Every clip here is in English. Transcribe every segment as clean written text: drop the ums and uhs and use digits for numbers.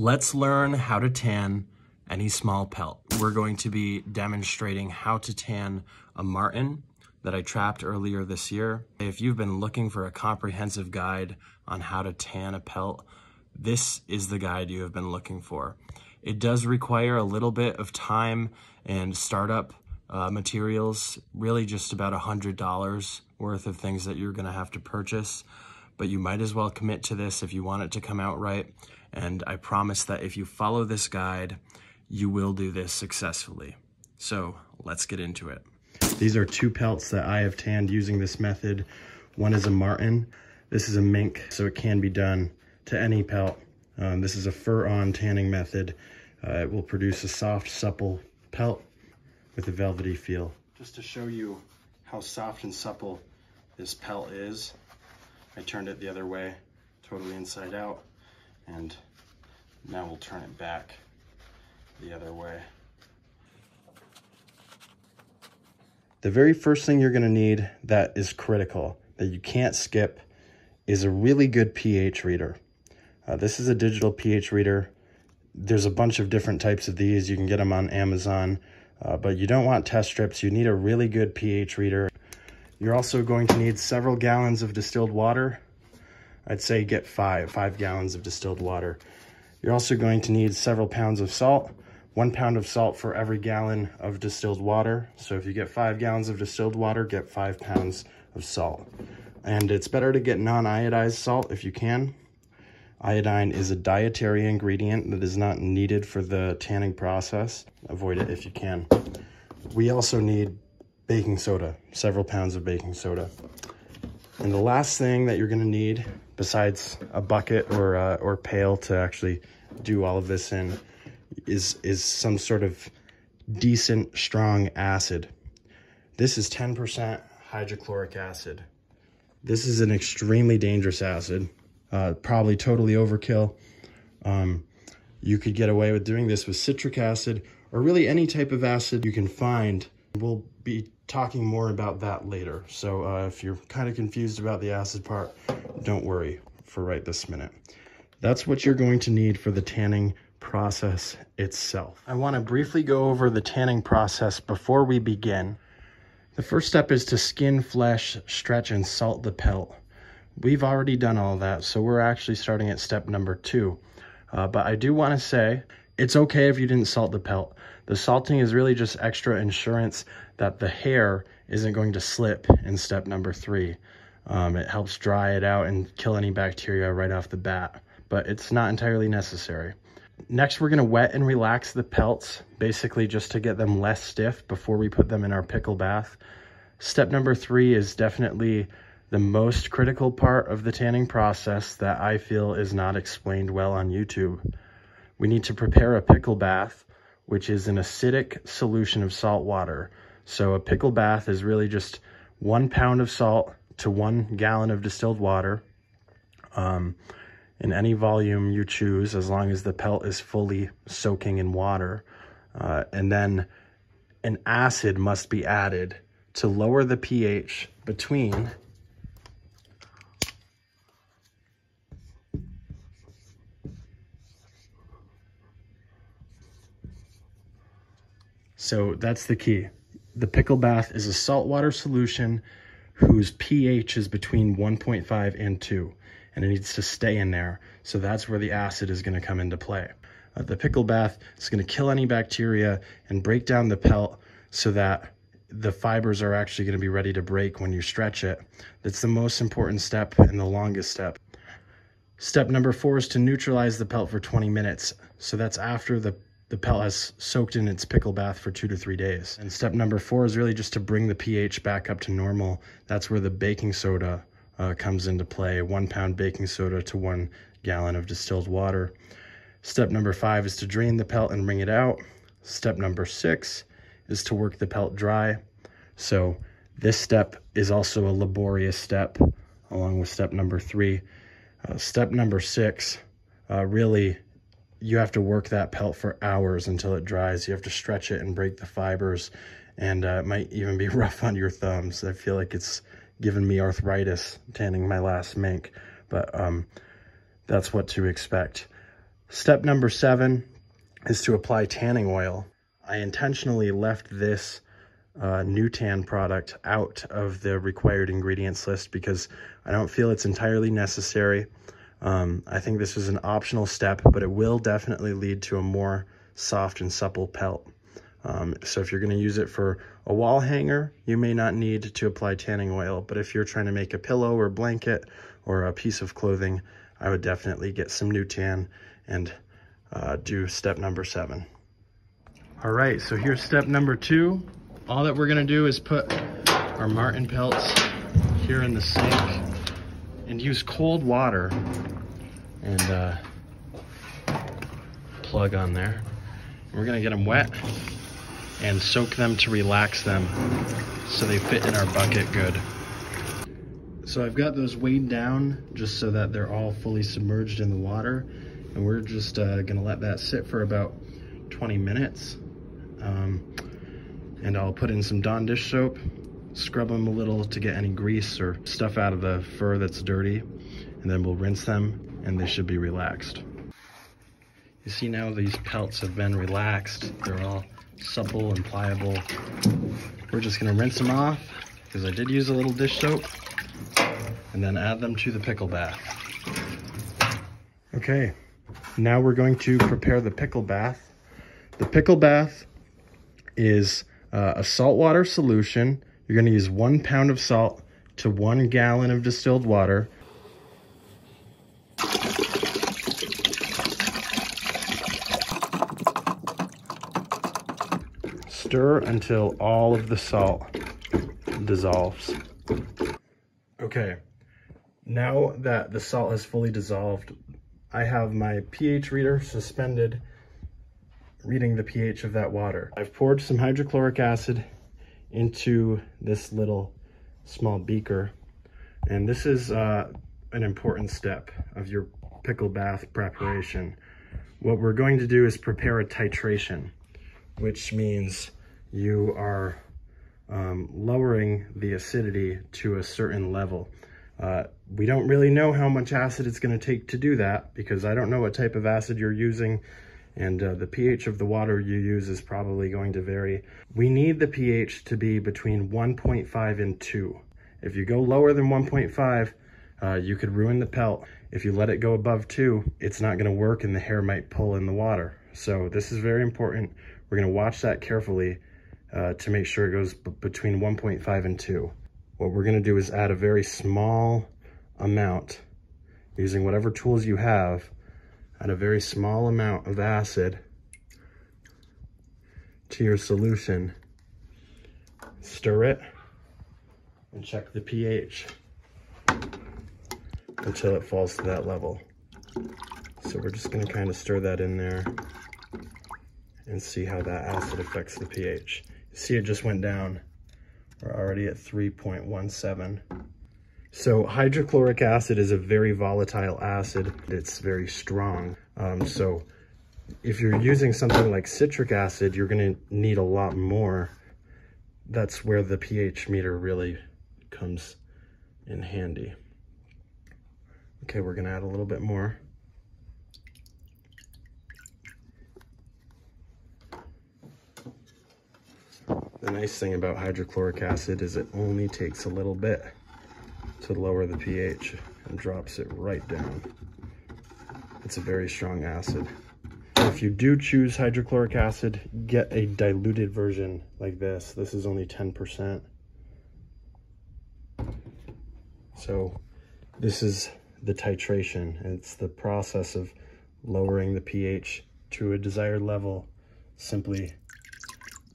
Let's learn how to tan any small pelt. We're going to be demonstrating how to tan a marten that I trapped earlier this year. If you've been looking for a comprehensive guide on how to tan a pelt, this is the guide you have been looking for. It does require a little bit of time and startup materials, really just about $100 worth of things that you're gonna have to purchase, but you might as well commit to this if you want it to come out right. And I promise that if you follow this guide, you will do this successfully. So let's get into it. These are two pelts that I have tanned using this method. One is a marten. This is a mink, so it can be done to any pelt. This is a fur-on tanning method. It will produce a soft, supple pelt with a velvety feel. Just to show you how soft and supple this pelt is, I turned it the other way, totally inside out, and now we'll turn it back the other way. The very first thing you're gonna need that is critical, that you can't skip, is a really good pH reader. This is a digital pH reader. There's a bunch of different types of these. You can get them on Amazon, but you don't want test strips. You need a really good pH reader. You're also going to need several gallons of distilled water. I'd say get five gallons of distilled water. You're also going to need several pounds of salt. 1 pound of salt for every gallon of distilled water. So if you get 5 gallons of distilled water, get 5 pounds of salt. And it's better to get non-iodized salt if you can. Iodine is a dietary ingredient that is not needed for the tanning process. Avoid it if you can. We also need baking soda, several pounds of baking soda. And the last thing that you're gonna need, besides a bucket or pail to actually do all of this in, is some sort of decent, strong acid. This is 10% hydrochloric acid. This is an extremely dangerous acid, probably totally overkill. You could get away with doing this with citric acid or really any type of acid you can find. We'll be talking more about that later. So if you're kind of confused about the acid part, don't worry for right this minute. That's what you're going to need for the tanning process itself. I want to briefly go over the tanning process before we begin. The first step is to skin, flesh, stretch, and salt the pelt. We've already done all that, so we're actually starting at step number 2. But I do want to say, it's okay if you didn't salt the pelt. The salting is really just extra insurance that the hair isn't going to slip in step number 3. It helps dry it out and kill any bacteria right off the bat, but it's not entirely necessary. Next, we're going to wet and relax the pelts, basically just to get them less stiff before we put them in our pickle bath. Step number 3 is definitely the most critical part of the tanning process that I feel is not explained well on YouTube. We need to prepare a pickle bath, which is an acidic solution of salt water. So a pickle bath is really just 1 pound of salt to 1 gallon of distilled water. In any volume you choose, as long as the pelt is fully soaking in water. And then an acid must be added to lower the pH between So that's the key. The pickle bath is a saltwater solution whose pH is between 1.5 and 2. And it needs to stay in there. So that's where the acid is going to come into play. The pickle bath is going to kill any bacteria and break down the pelt so that the fibers are actually going to be ready to break when you stretch it. That's the most important step and the longest step. Step number 4 is to neutralize the pelt for 20 minutes. So that's after the pelt has soaked in its pickle bath for 2 to 3 days. And step number 4 is really just to bring the pH back up to normal. That's where the baking soda comes into play. 1 pound baking soda to 1 gallon of distilled water. Step number 5 is to drain the pelt and wring it out. Step number 6 is to work the pelt dry. So this step is also a laborious step along with step number 3. Step number 6, really you have to work that pelt for hours until it dries. You have to stretch it and break the fibers, and it might even be rough on your thumbs. I feel like it's given me arthritis tanning my last mink, but that's what to expect. Step number 7 is to apply tanning oil. I intentionally left this new tan product out of the required ingredients list because I don't feel it's entirely necessary. I think this is an optional step, but it will definitely lead to a more soft and supple pelt. So if you're going to use it for a wall hanger, you may not need to apply tanning oil, but if you're trying to make a pillow or blanket or a piece of clothing, I would definitely get some new tan and do step number 7. All right, so here's step number 2. All that we're gonna do is put our marten pelts here in the sink and use cold water and plug on there. We're gonna get them wet and soak them to relax them so they fit in our bucket good. So I've got those weighed down just so that they're all fully submerged in the water, and we're just gonna let that sit for about 20 minutes. And I'll put in some Dawn dish soap, scrub them a little to get any grease or stuff out of the fur that's dirty, and then we'll rinse them and they should be relaxed. You see now these pelts have been relaxed. They're all supple and pliable. We're just gonna rinse them off because I did use a little dish soap, and then add them to the pickle bath. Okay, now we're going to prepare the pickle bath. The pickle bath is a saltwater solution. You're going to use 1 pound of salt to 1 gallon of distilled water. Stir until all of the salt dissolves. Okay, now that the salt has fully dissolved, I have my pH reader suspended, reading the pH of that water. I've poured some hydrochloric acid into this little small beaker, and this is an important step of your pickle bath preparation. What we're going to do is prepare a titration, which means you are lowering the acidity to a certain level. We don't really know how much acid it's going to take to do that because I don't know what type of acid you're using, and the pH of the water you use is probably going to vary. We need the pH to be between 1.5 and 2. If you go lower than 1.5, you could ruin the pelt. If you let it go above 2, it's not going to work and the hair might pull in the water. So this is very important. We're going to watch that carefully to make sure it goes between 1.5 and 2. What we're going to do is add a very small amount, using whatever tools you have, add a very small amount of acid to your solution. Stir it and check the pH until it falls to that level. So we're just going to kind of stir that in there and see how that acid affects the pH. You see it just went down. We're already at 3.17. So hydrochloric acid is a very volatile acid. It's very strong. So if you're using something like citric acid, you're going to need a lot more. That's where the pH meter really comes in handy. Okay, we're going to add a little bit more. The nice thing about hydrochloric acid is it only takes a little bit to lower the pH and drops it right down. It's a very strong acid. If you do choose hydrochloric acid, get a diluted version like this. This is only 10%. So this is the titration. It's the process of lowering the pH to a desired level simply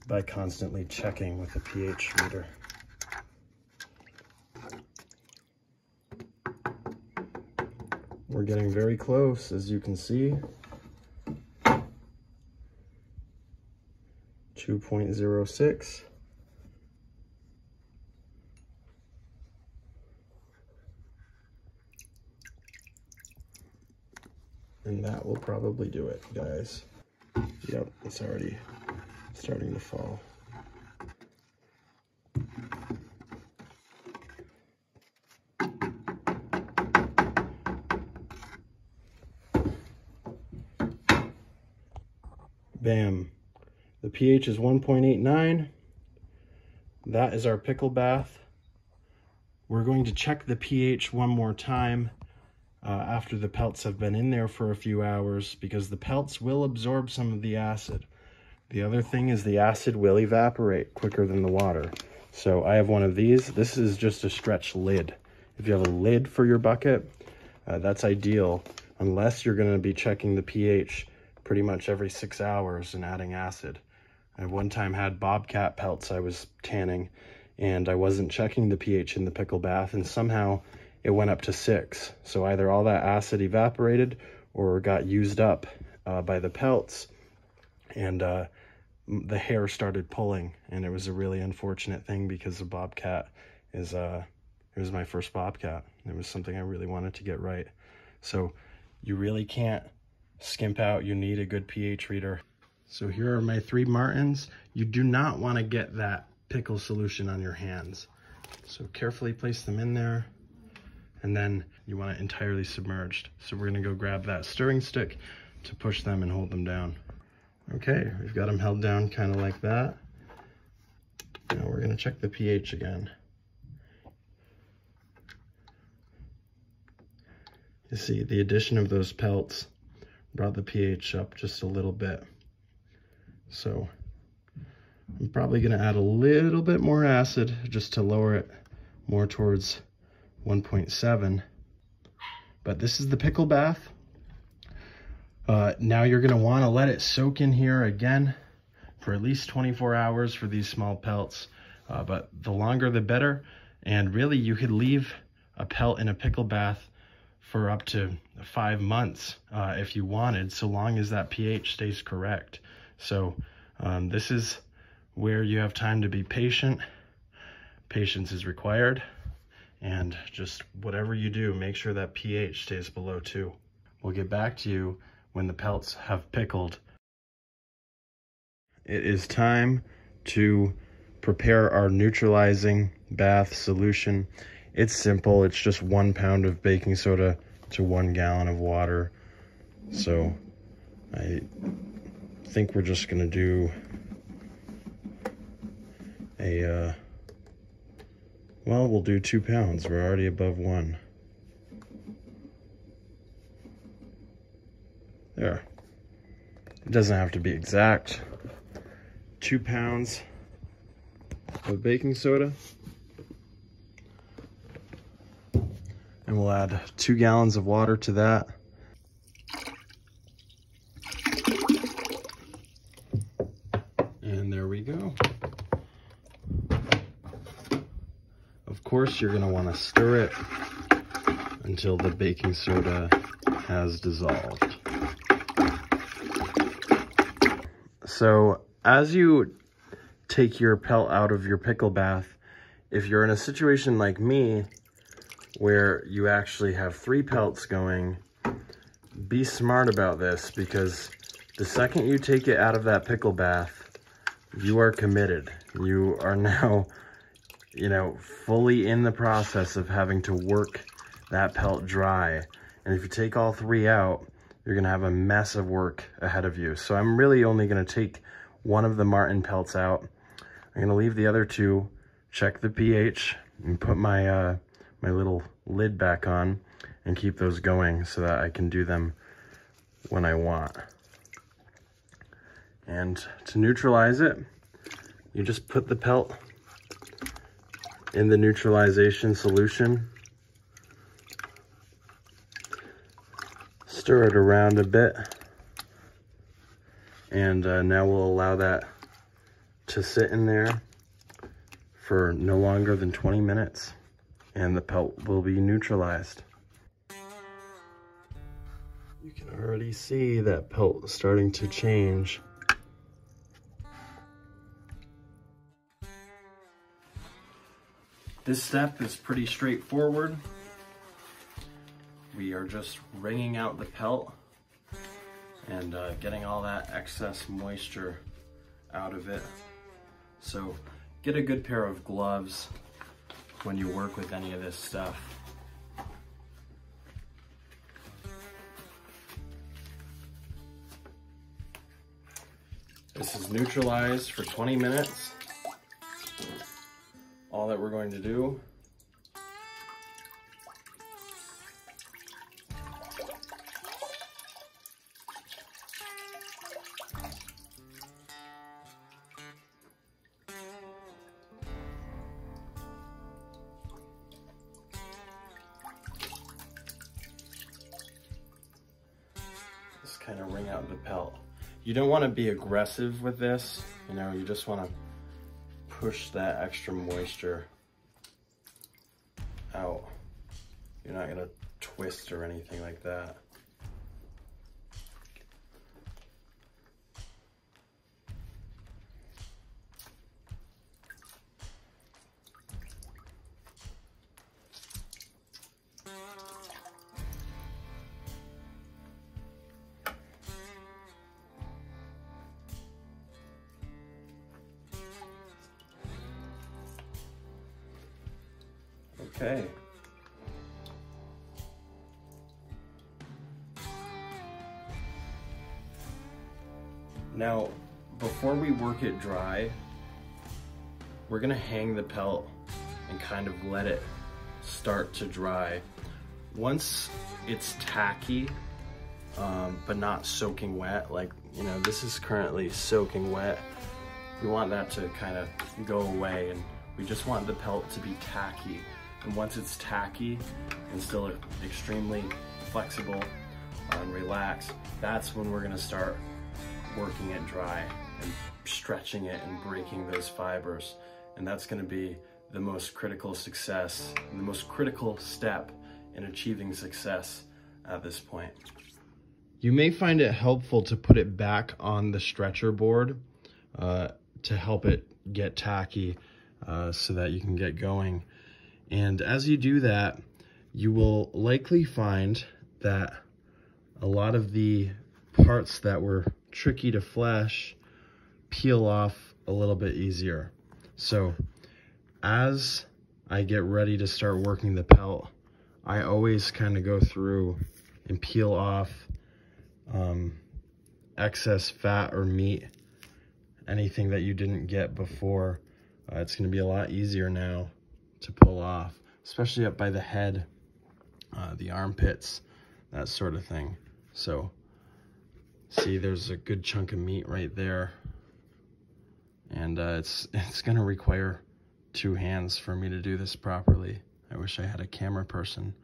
by constantly checking with the pH meter. We're getting very close, as you can see. 2.06. And that will probably do it, guys. Yep, it's already starting to fall. Bam. The pH is 1.89. That is our pickle bath. We're going to check the pH one more time after the pelts have been in there for a few hours, because the pelts will absorb some of the acid. The other thing is the acid will evaporate quicker than the water. So I have one of these. This is just a stretch lid. If you have a lid for your bucket, that's ideal, unless you're going to be checking the pH pretty much every 6 hours and adding acid. I one time had bobcat pelts I was tanning, and I wasn't checking the pH in the pickle bath, and somehow it went up to 6. So either all that acid evaporated or got used up by the pelts, and the hair started pulling, and it was a really unfortunate thing, because the bobcat is it was my first bobcat. It was something I really wanted to get right. So you really can't skimp out. You need a good pH reader. So here are my 3 martins. You do not want to get that pickle solution on your hands. So carefully place them in there, and then you want it entirely submerged. So we're gonna go grab that stirring stick to push them and hold them down. Okay, we've got them held down kind of like that. Now we're gonna check the pH again. You see, the addition of those pelts brought the pH up just a little bit. So I'm probably gonna add a little bit more acid just to lower it more towards 1.7. But this is the pickle bath. Now you're gonna wanna let it soak in here again for at least 24 hours for these small pelts. But the longer the better. And really you could leave a pelt in a pickle bath for up to 5 months if you wanted, so long as that pH stays correct. So this is where you have time to be patient. Patience is required, and just whatever you do, make sure that pH stays below 2. We'll get back to you when the pelts have pickled. It is time to prepare our neutralizing bath solution. It's simple. It's just 1 pound of baking soda to 1 gallon of water. So I think we're just gonna do a well, we'll do 2 pounds. We're already above 1. There. It doesn't have to be exact. 2 pounds of baking soda. And we'll add 2 gallons of water to that. And there we go. Of course, you're gonna wanna stir it until the baking soda has dissolved. So as you take your pelt out of your pickle bath, if you're in a situation like me, where you actually have 3 pelts going, be smart about this, because the second you take it out of that pickle bath, you are committed. You are now, you know, fully in the process of having to work that pelt dry. And if you take all 3 out, you're gonna have a mess of work ahead of you. So I'm really only gonna take one of the martin pelts out. I'm gonna leave the other 2, check the pH, and put my my little lid back on and keep those going so that I can do them when I want. And to neutralize it, you just put the pelt in the neutralization solution, stir it around a bit, and now we'll allow that to sit in there for no longer than 20 minutes. And the pelt will be neutralized. You can already see that pelt starting to change. This step is pretty straightforward. We are just wringing out the pelt and getting all that excess moisture out of it. So get a good pair of gloves when you work with any of this stuff. This is Neutralize for 20 minutes. All that we're going to do just kind of wring out the pelt. You don't want to be aggressive with this, you know, you just want to push that extra moisture out. You're not going to twist or anything like that. Okay. Now, before we work it dry, we're gonna hang the pelt and kind of let it start to dry. Once it's tacky, but not soaking wet, like, you know, this is currently soaking wet, we want that to kind of go away, and we just want the pelt to be tacky. And once it's tacky and still extremely flexible and relaxed, that's when we're gonna start working it dry and stretching it and breaking those fibers. And that's gonna be the most critical success, and the most critical step in achieving success at this point. You may find it helpful to put it back on the stretcher board to help it get tacky so that you can get going. And as you do that, you will likely find that a lot of the parts that were tricky to flesh peel off a little bit easier. So as I get ready to start working the pelt, I always kind of go through and peel off excess fat or meat, anything that you didn't get before. It's going to be a lot easier now to pull off, especially up by the head, the armpits, that sort of thing. So see, there's a good chunk of meat right there, and it's going to require 2 hands for me to do this properly. I wish I had a camera person,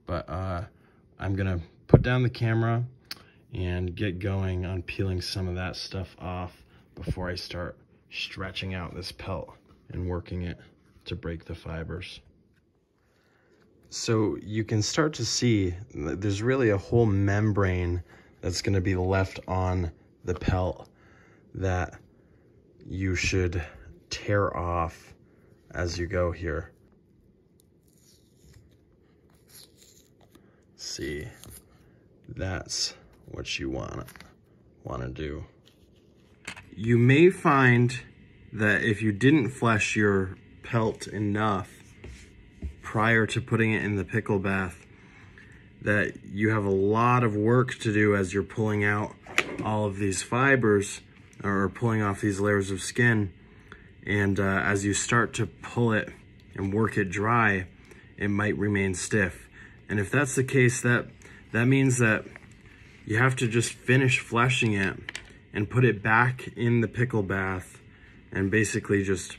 but I'm going to put down the camera and get going on peeling some of that stuff off before I start stretching out this pelt and working it to break the fibers. So you can start to see that there's really a whole membrane that's going to be left on the pelt that you should tear off as you go here. See, that's what you want to do. You may find that if you didn't flesh your pelt enough prior to putting it in the pickle bath, that you have a lot of work to do as you're pulling out all of these fibers or pulling off these layers of skin. And as you start to pull it and work it dry, it might remain stiff. And if that's the case, that means that you have to just finish fleshing it and put it back in the pickle bath and basically just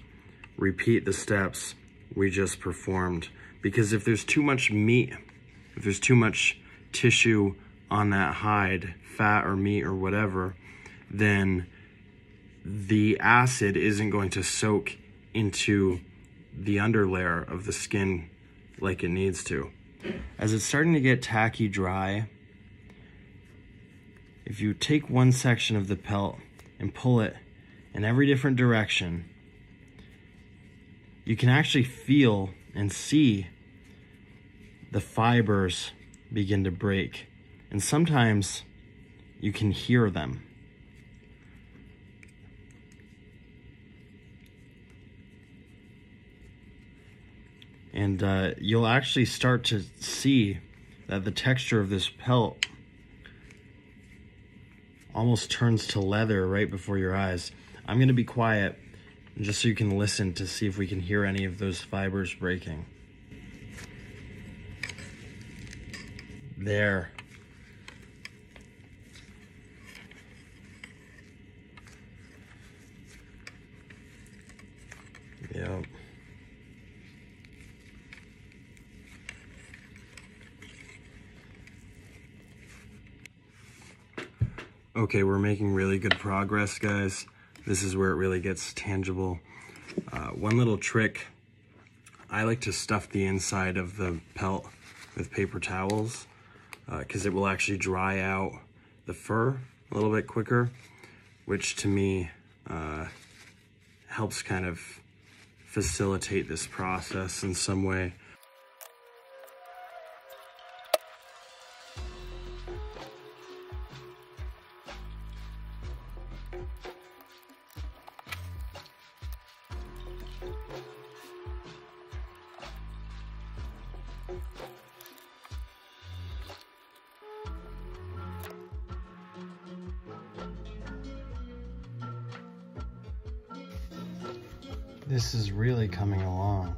repeat the steps we just performed. Because if there's too much meat, if there's too much tissue on that hide, fat or meat or whatever, then the acid isn't going to soak into the underlayer of the skin like it needs to. As it's starting to get tacky dry, if you take one section of the pelt and pull it in every different direction, you can actually feel and see the fibers begin to break. And sometimes you can hear them. And you'll actually start to see that the texture of this pelt almost turns to leather right before your eyes. I'm gonna be quiet just so you can listen to see if we can hear any of those fibers breaking. There. Yep. Okay, we're making really good progress, guys. This is where it really gets tangible. One little trick, I like to stuff the inside of the pelt with paper towels because it will actually dry out the fur a little bit quicker, which to me helps kind of facilitate this process in some way. This is really coming along.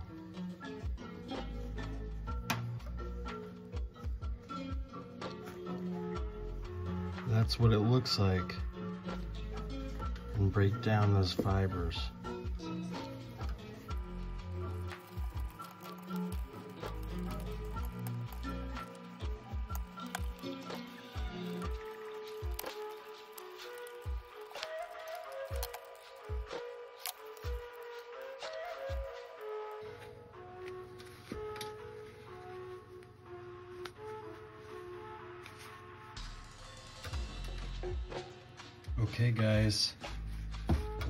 That's what it looks like. And break down those fibers. Okay guys,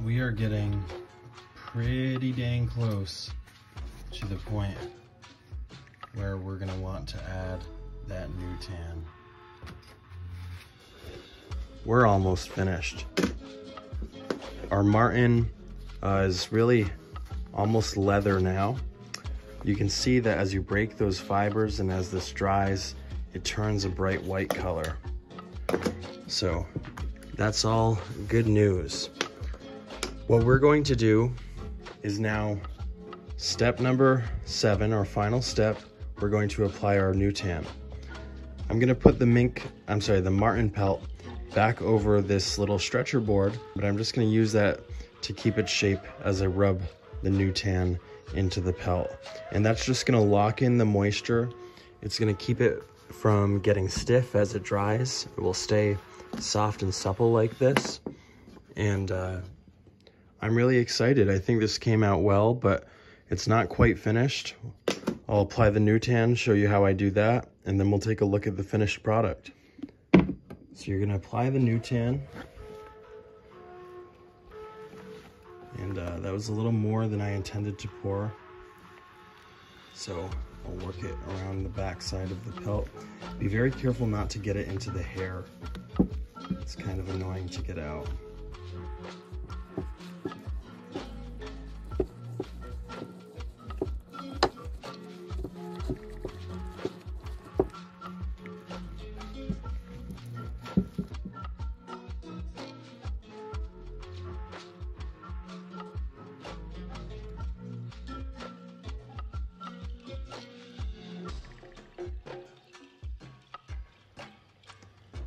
we are getting pretty dang close to the point where we're gonna want to add that new tan. We're almost finished. Our marten is really almost leather now. You can see that as you break those fibers and as this dries, it turns a bright white color. So that's all good news. What we're going to do is now step number 7, our final step. We're going to apply our new tan. I'm gonna put the marten pelt back over this little stretcher board, but I'm just gonna use that to keep its shape as I rub the new tan into the pelt. And that's just gonna lock in the moisture. It's gonna keep it from getting stiff as it dries. It will stay soft and supple like this. And I'm really excited. I think this came out well, but it's not quite finished. I'll apply the new tan, show you how I do that, and then we'll take a look at the finished product. So you're gonna apply the new tan. And that was a little more than I intended to pour. So I'll work it around the back side of the pelt. Be very careful not to get it into the hair. It's kind of annoying to get out.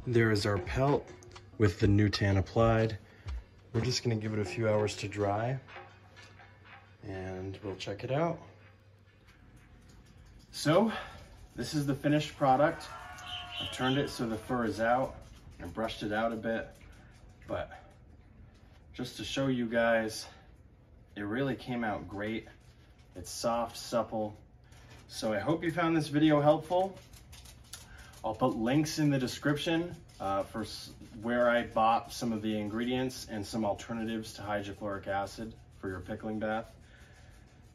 There is our pelt with the new tan applied. We're just gonna give it a few hours to dry and we'll check it out. So this is the finished product. I've turned it so the fur is out. I brushed it out a bit, but just to show you guys, it really came out great. It's soft, supple. So I hope you found this video helpful. I'll put links in the description for where I bought some of the ingredients and some alternatives to hydrochloric acid for your pickling bath.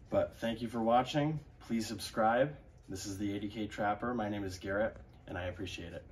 But thank you for watching. Please subscribe. This is the 80K Trapper. My name is Garrett, and I appreciate it.